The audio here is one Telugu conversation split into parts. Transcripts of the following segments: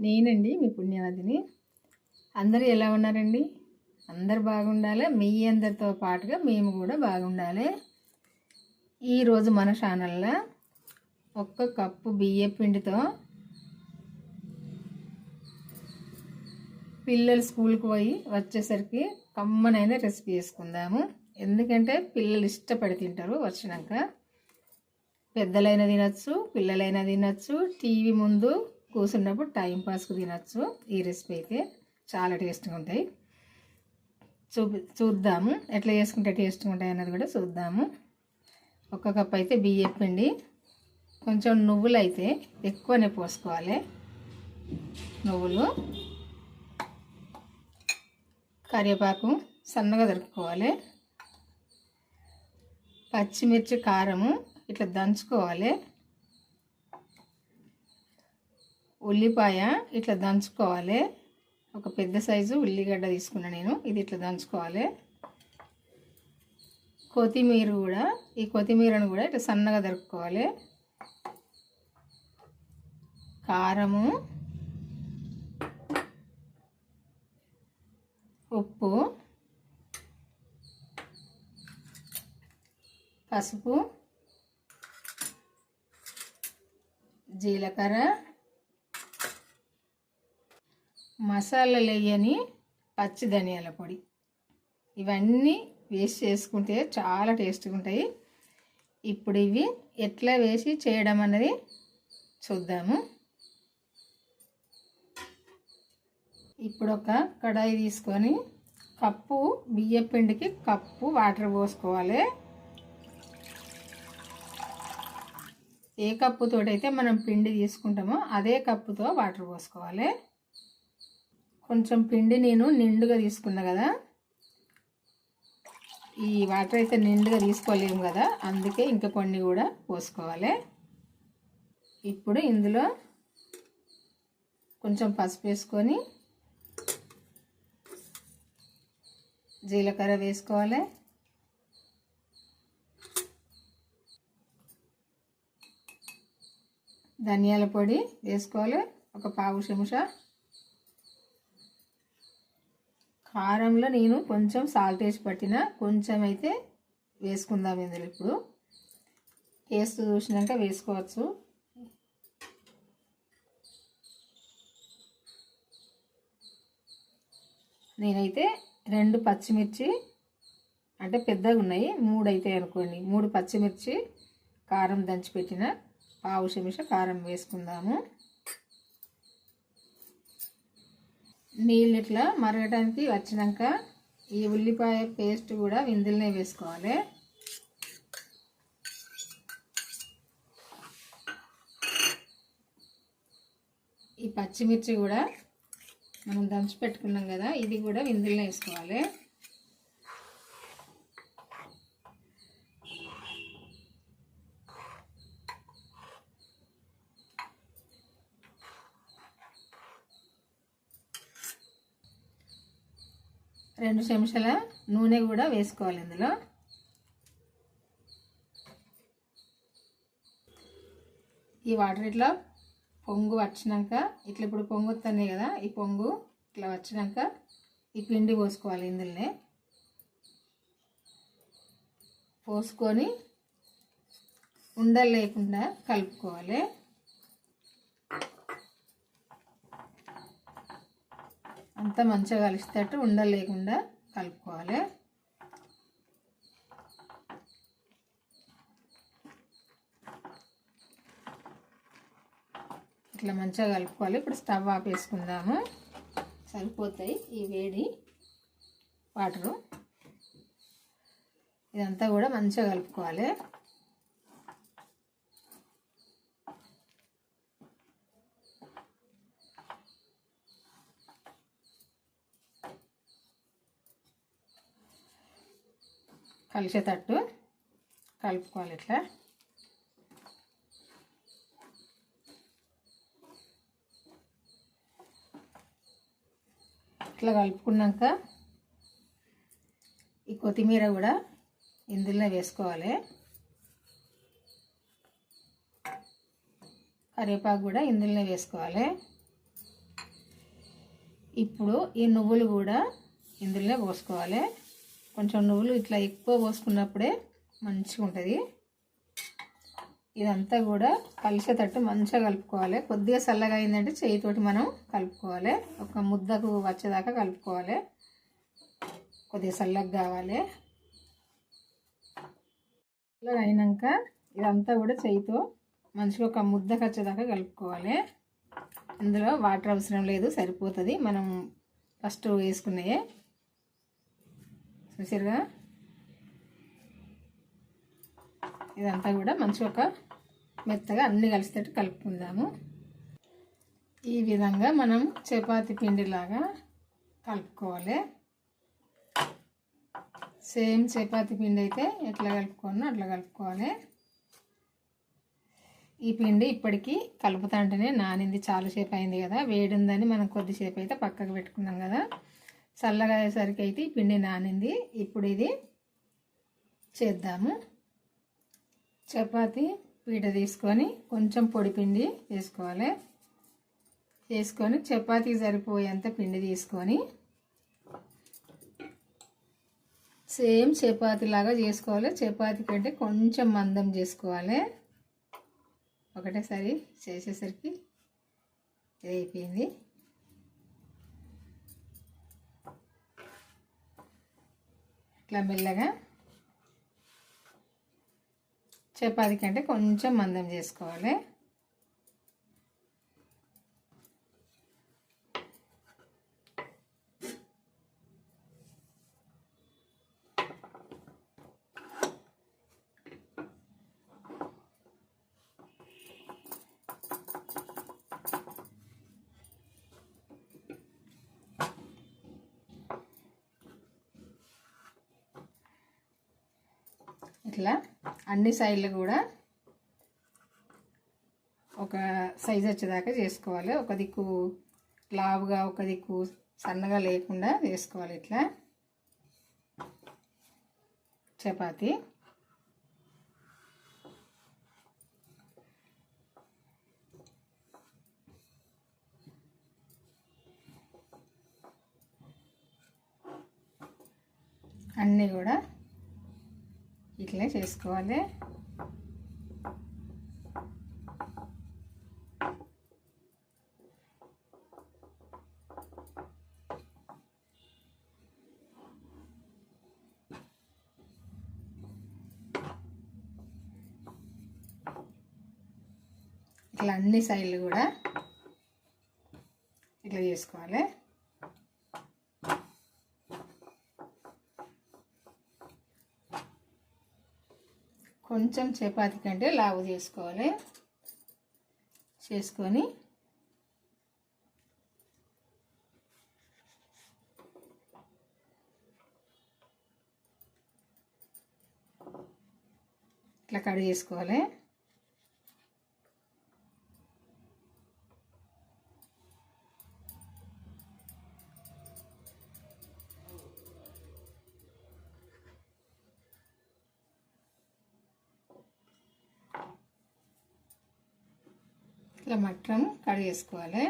నేనండి మీ పుణ్యవతిని. అందరూ ఎలా ఉన్నారండి? అందరు బాగుండాలి. మీ అందరితో పాటుగా మేము కూడా బాగుండాలి. ఈరోజు మన ఛానల్లో 1 కప్పు బియ్యం పిండితో పిల్లలు స్కూల్కి పోయి వచ్చేసరికి కమ్మనైన రెసిపీ చేసుకుందాము. ఎందుకంటే పిల్లలు ఇష్టపడి తింటారు. వచ్చినాక పెద్దలైనా తినచ్చు, పిల్లలైనా తినచ్చు, టీవీ ముందు కూర్చున్నప్పుడు టైంపాస్కి తినచ్చు. ఈ రెసిపీ అయితే చాలా టేస్ట్గా ఉంటాయి. చూద్దాము ఎట్లా చేసుకుంటే టేస్ట్గా ఉంటాయి అన్నది కూడా చూద్దాము. 1 కప్ అయితే బియ్యం పిండి, కొంచెం నువ్వులు అయితే ఎక్కువనే పోసుకోవాలి. నువ్వులు, కరివేపాకు సన్నగా దొరుకుకోవాలి, పచ్చిమిర్చి, కారము ఇట్లా దంచుకోవాలి, ఉల్లిపాయ ఇట్లా దంచుకోవాలి. ఒక పెద్ద సైజు ఉల్లిగడ్డ తీసుకున్నా నేను, ఇది ఇట్లా దంచుకోవాలి. కొత్తిమీర కూడా, ఈ కొత్తిమీరను కూడా ఇట్లా సన్నగా దొరుకుకోవాలి. కారము, ఉప్పు, పసుపు, జీలకర్ర, మసాలాలు వేయని పచ్చి ధనియాల పొడి, ఇవన్నీ వేసి చేసుకుంటే చాలా టేస్ట్గా ఉంటాయి. ఇప్పుడు ఇవి ఎట్లా వేసి చేయడం అన్నది చూద్దాము. ఇప్పుడు ఒక కడాయి తీసుకొని కప్పు బియ్యం పిండికి కప్పు వాటర్ పోసుకోవాలి. ఏ కప్పుతో అయితే మనం పిండి తీసుకుంటామో అదే కప్పుతో వాటర్ పోసుకోవాలి. కొంచెం పిండి నేను నిండుగా తీసుకున్నా కదా, ఈ వాటర్ అయితే నిండుగా తీసుకోలేము కదా, అందుకే ఇంకా కొన్ని కూడా పోసుకోవాలి. ఇప్పుడు ఇందులో కొంచెం పసుపు వేసుకొని జీలకర్ర వేసుకోవాలి, ధనియాల పొడి వేసుకోవాలి, ఒక పావు చెంచా. కారంలో నేను కొంచెం సాల్ట్ వేసి పట్టిన, కొంచెం అయితే వేసుకుందాం ఇందులో. ఇప్పుడు టేస్ట్ చూసినాక వేసుకోవచ్చు. నేనైతే 2 పచ్చిమిర్చి, అంటే పెద్దగా ఉన్నాయి, 3 అయితే అనుకోండి, 3 పచ్చిమిర్చి కారం దంచి పెట్టిన, పావు చెంచా కారం వేసుకుందాము. నీళ్ళు ఇట్లా మరగడానికి వచ్చినాక ఈ ఉల్లిపాయ పేస్ట్ కూడా ఇందులోనే వేసుకోవాలి. ఈ పచ్చిమిర్చి కూడా మనం దంచి పెట్టుకున్నాం కదా, ఇది కూడా ఇందులోనే వేసుకోవాలి. రెండు చెంచాల నూనె కూడా వేసుకోవాలి ఇందులో. ఈ వాటర్ ఇట్లా పొంగు వచ్చినాక, ఇట్లా ఇప్పుడు పొంగు వస్తున్నాయి కదా, ఈ పొంగు ఇట్లా వచ్చినాక ఈ పిండి పోసుకోవాలి. ఇందులోనే పోసుకొని ఉండలు లేకుండా కలుపుకోవాలి. అంతా మంచిగా కలిసేటట్టు ఉండలు లేకుండా కలుపుకోవాలి. ఇట్లా మంచిగా కలుపుకోవాలి. ఇప్పుడు స్టవ్ ఆపేసుకుందాము, సరిపోతాయి ఈ వేడి వాటరు. ఇదంతా కూడా మంచిగా కలుపుకోవాలి. కలిసేటట్టు కలుపుకోవాలి. ఇట్లా ఇట్లా కలుపుకున్నాక ఈ కొత్తిమీర కూడా ఇందులో వేసుకోవాలి. కరివేపాకు కూడా ఇందులోనే వేసుకోవాలి. ఇప్పుడు ఈ నువ్వులు కూడా ఇందులో పోసుకోవాలి. కొంచెం నువ్వులు ఇట్లా ఎక్కువ పోసుకున్నప్పుడే మంచిగా ఉంటుంది. ఇదంతా కూడా కలిసేటట్టు మంచిగా కలుపుకోవాలి. కొద్దిగా చల్లగా అయిందంటే చేయితోటి మనం కలుపుకోవాలి. ఒక ముద్దకు వచ్చేదాకా కలుపుకోవాలి. కొద్దిగా చల్లగా కావాలి. చల్లగా అయినాక ఇదంతా కూడా చేయితో మంచిగా ఒక ముద్దకు వచ్చేదాకా కలుపుకోవాలి. ఇందులో వాటర్ అవసరం లేదు, సరిపోతుంది. మనం ఫస్ట్ వేసుకున్నాయే చూసారుగా. ఇదంతా కూడా మంచిగా ఒక మెత్తగా అన్నీ కలిసేటట్టు కలుపుకుందాము. ఈ విధంగా మనం చపాతీ పిండిలాగా కలుపుకోవాలి. సేమ్ చపాతీ పిండి అయితే ఎట్లా కలుపుకోనో అట్లా కలుపుకోవాలి. ఈ పిండి ఇప్పటికీ కలుపుతుంటేనే నానింది, చాలాసేపు అయింది కదా. వేడి ఉందని మనం కొద్దిసేపు అయితే పక్కకు పెట్టుకున్నాం కదా. చల్లగా అయ్యేసరికి అయితే ఈ పిండి నానింది. ఇప్పుడు ఇది చేద్దాము. చపాతీ పీట తీసుకొని కొంచెం పొడి పిండి వేసుకోవాలి. వేసుకొని చపాతీకి సరిపోయేంత పిండి తీసుకొని సేమ్ చపాతీ లాగా చేసుకోవాలి. చపాతీ కంటే కొంచెం మందం చేసుకోవాలి. ఒకటేసారి చేసేసరికి ఇది అయిపోయింది. ఇట్లా మెల్లగా చపాతీ కంటే కొంచెం మందం చేసుకోవాలి. ఇట్లా అన్ని సైడ్లు కూడా ఒక సైజు వచ్చేదాకా చేసుకోవాలి. ఒక దిక్కు లావుగా ఒక దిక్కు సన్నగా లేకుండా చేసుకోవాలి. ఇట్లా చపాతీ అన్నీ కూడా ఇట్లే చేసుకోవాలి. ఇట్లా అన్ని సైడ్లు కూడా ఇట్లా చేసుకోవాలి. కొంచెం చపాతీ కంటే లావు చేసుకోవాలి. చేసుకొని ఇట్లా కట్ చేసుకోవాలి. ఇట్లా మట్టం కడిగేసుకోవాలి.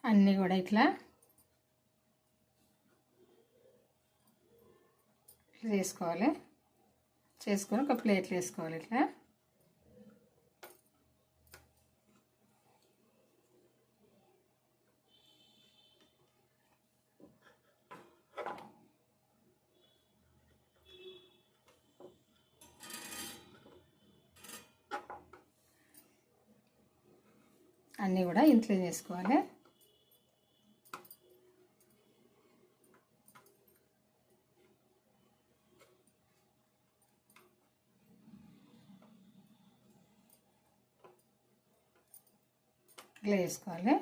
అన్నీ కూడా ఇట్లా చేసుకోవాలి. చేసుకొని ఒక ప్లేట్లో వేసుకోవాలి. ఇట్లా అన్నీ కూడా ఇంట్లో చేసుకోవాలి. ఇట్లా వేసుకోవాలి.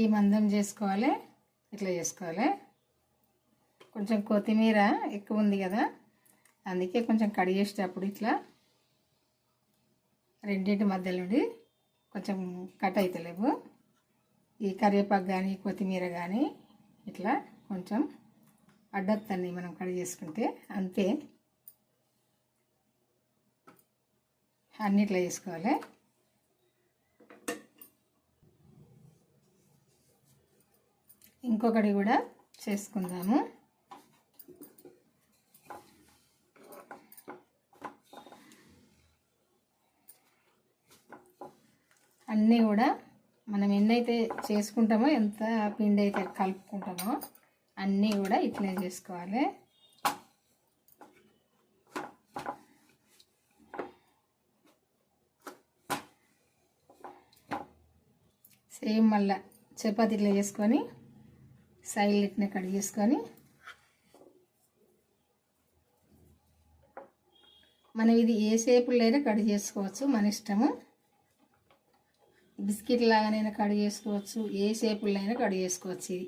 ఈ మందం చేసుకోవాలి. ఇట్లా చేసుకోవాలి. కొంచెం కొత్తిమీర ఎక్కువ ఉంది కదా, అందుకే కొంచెం కడిగేసేటప్పుడు ఇట్లా రెండింటి మధ్యలో నుండి కొంచెం కట్ అవుతలేవు. ఈ కరివేపాకు కానీ కొత్తిమీర కానీ ఇట్లా కొంచెం అడ్డొత్తని మనం కడిగేసుకుంటే అంతే. అన్నీ ఇట్లా చేసుకోవాలి. ఇంకొకటి కూడా చేసుకుందాము. అన్నీ కూడా మనం ఎన్నైతే చేసుకుంటామో, ఎంత పిండి అయితే కలుపుకుంటామో అన్నీ కూడా ఇట్లనే చేసుకోవాలి. సేమ్ మళ్ళీ చపాతీ ఇట్లా చేసుకొని సైడ్ ఇట్నే కడిగేసుకొని మనం ఇది ఏ షేపులైనా కట్ చేసుకోవచ్చు, మన ఇష్టము. బిస్కెట్ లాగానైనా కట్ చేసుకోవచ్చు, ఏ షేపులైనా కట్ చేసుకోవచ్చు. ఇది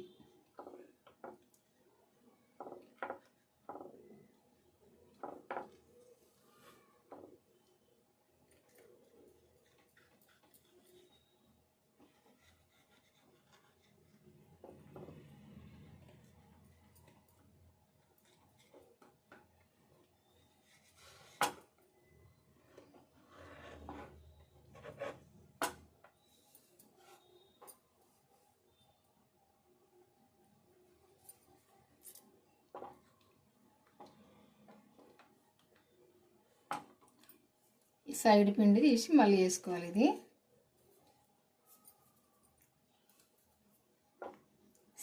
సైడ్ పిండి తీసి మళ్ళీ వేసుకోవాలి. ఇది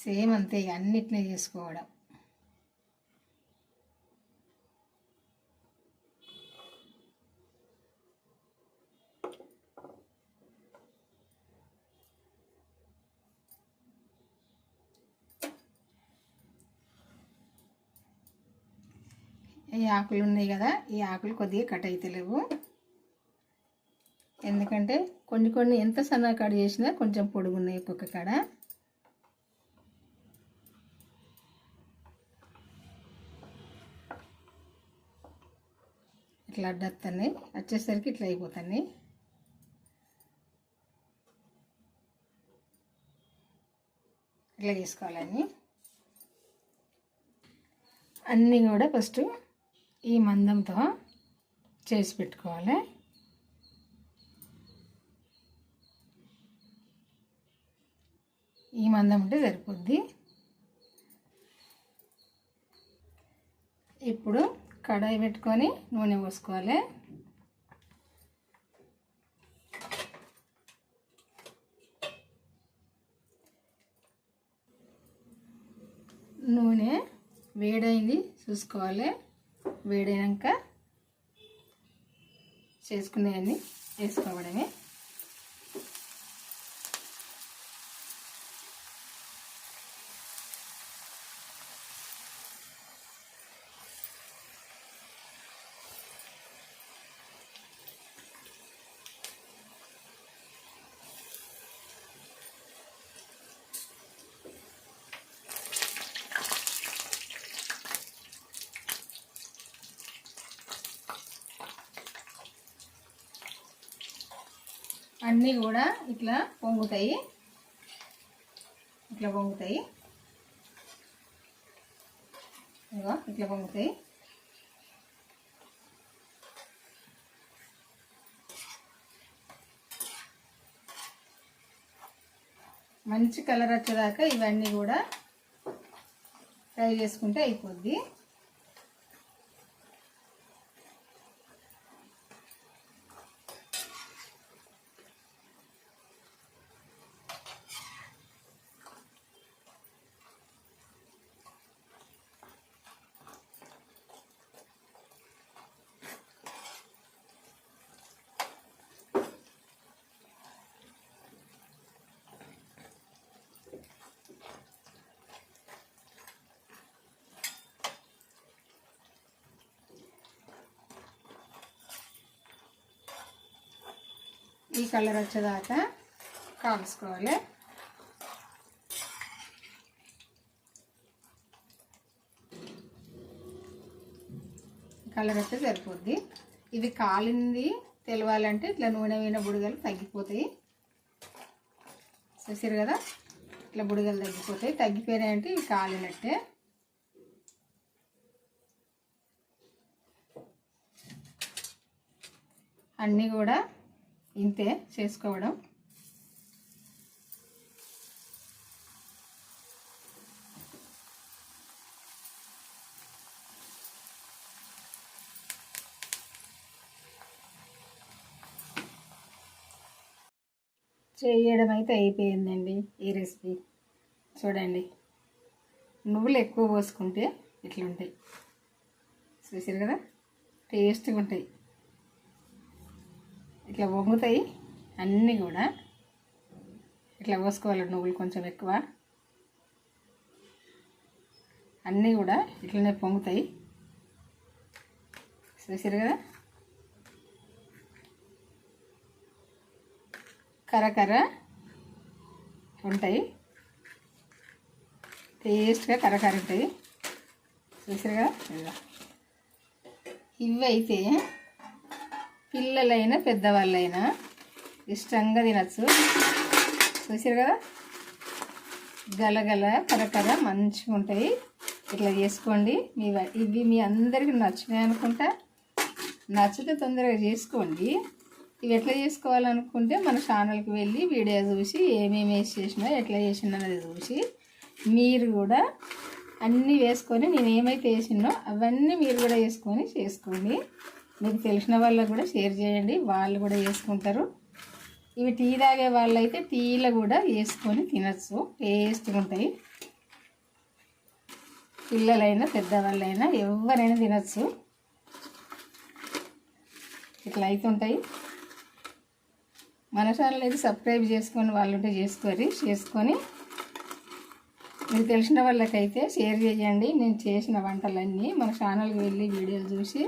సేమ్ అంతే, ఇక అన్నిటినీ చేసుకోవడం. ఈ ఆకులు ఉన్నాయి కదా, ఈ ఆకులు కొద్దిగా కట్ అవుతలేవు. ఎందుకంటే కొన్ని కొన్ని ఎంత సన్నగా కట్ చేసినా కొంచెం పొడుగున్నాయి ఒక్కొక్క కాడ. ఇట్లా అడ్డొస్తున్నాయి, వచ్చేసరికి ఇట్లా అయిపోతున్నాయి. ఇట్లా చేసుకోవాలని అన్నీ కూడా ఫస్ట్ ఈ మందంతో చేసి పెట్టుకోవాలి. ఈ మందం ఉంటే సరిపోద్ది. ఇప్పుడు కడాయి పెట్టుకొని నూనె పోసుకోవాలి. నూనె వేడైంది చూసుకోవాలి. వేడైనాక చేసుకునేవన్నీ వేసుకోవడమే. అన్నీ కూడా ఇట్లా పొంగుతాయి, ఇట్లా పొంగుతాయి. ఇగో ఇట్లా పొంగుతాయి. మంచి కలర్ వచ్చేదాకా ఇవన్నీ కూడా ఫ్రై చేసుకుంటే అయిపోద్ది. ఈ కలర్ వచ్చేదాకా కాల్చుకోవాలి. కలర్ వస్తే సరిపోద్ది. ఇది కాలింది తెలవాలంటే ఇట్లా నూనె పోయిన బుడగలు తగ్గిపోతాయి. చూసారు కదా, ఇట్లా బుడగలు తగ్గిపోతాయి. తగ్గిపోయినాయంటే ఇవి కాలినట్టే. అన్నీ కూడా ఇంతే చేసుకోవడం. చేయడం అయితే అయిపోయిందండి ఈ రెసిపీ. చూడండి, నువ్వులు ఎక్కువ పోసుకుంటే ఇట్లుంటాయి. చూసారు కదా, టేస్ట్గా ఉంటాయి. ఇట్లా పొంగుతాయి. అన్నీ కూడా ఇట్లా పోసుకోవాలి. నువ్వులు కొంచెం ఎక్కువ. అన్నీ కూడా ఇట్లనే పొంగుతాయి. చూసారు కదా, కరకర ఉంటాయి. టేస్ట్గా కరకర ఉంటాయి. చూసారు కదా, ఇవి అయితే పిల్లలైనా పెద్దవాళ్ళైనా ఇష్టంగా తినచ్చు. చూసారు కదా, గలగల కరకర మంచిగా ఉంటాయి. ఇట్లా చేసుకోండి. ఇవి మీ అందరికీ నచ్చినాయి అనుకుంటా. నచ్చితే తొందరగా చేసుకోండి. ఇవి ఎట్లా చేసుకోవాలనుకుంటే మన ఛానల్కి వెళ్ళి వీడియో చూసి ఏమేమి వేసి చేసినా ఎట్లా చేసినా అనేది చూసి మీరు కూడా అన్నీ వేసుకొని నేను ఏమైతే వేసినో అవన్నీ మీరు కూడా వేసుకొని చేసుకోండి. మీకు తెలిసిన వాళ్ళకు కూడా షేర్ చేయండి, వాళ్ళు కూడా వేసుకుంటారు. ఇవి టీ తాగే వాళ్ళైతే టీలో కూడా వేసుకొని తినచ్చు. టేస్ట్గా ఉంటాయి. పిల్లలైనా పెద్దవాళ్ళైనా ఎవరైనా తినచ్చు. ఇట్లా అవుతుంటాయి. మన ఛానల్ అయితే సబ్స్క్రైబ్ చేసుకొని వాళ్ళు ఉంటే చేసుకొని మీకు తెలిసిన వాళ్ళకైతే షేర్ చేయండి. నేను చేసిన వంటలన్నీ మన ఛానల్కి వెళ్ళి వీడియోలు చూసి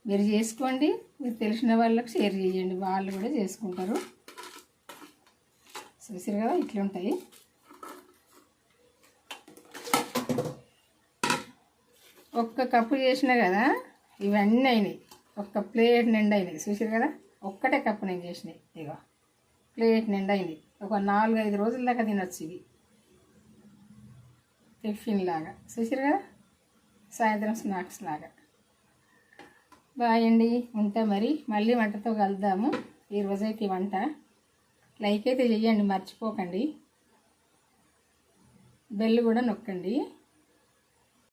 మీరు చేసుకోండి. మీకు తెలిసిన వాళ్ళకి షేర్ చేయండి, వాళ్ళు కూడా చేసుకుంటారు. చూసారు కదా, ఇట్లుంటాయి. ఒక్క కప్పు చేసినా కదా ఇవన్నీ అయినాయి. ఒక్క ప్లేట్ నిండా అయినాయి. చూసారు కదా, ఒక్కటే కప్పు నేను చేసినాయి. ఇగో ప్లేట్ నిండా అయినాయి. ఒక 4-5 రోజుల దాకా తినచ్చు. ఇవి టిఫిన్ లాగా. చూసారు కదా, సాయంత్రం స్నాక్స్ లాగా. బాయ్ అండి, ఉంటా మరి. మళ్ళీ వంటతో కలుద్దాము. ఈరోజైతే వంట లైక్ అయితే చెయ్యండి, మర్చిపోకండి. బెల్ కూడా నొక్కండి.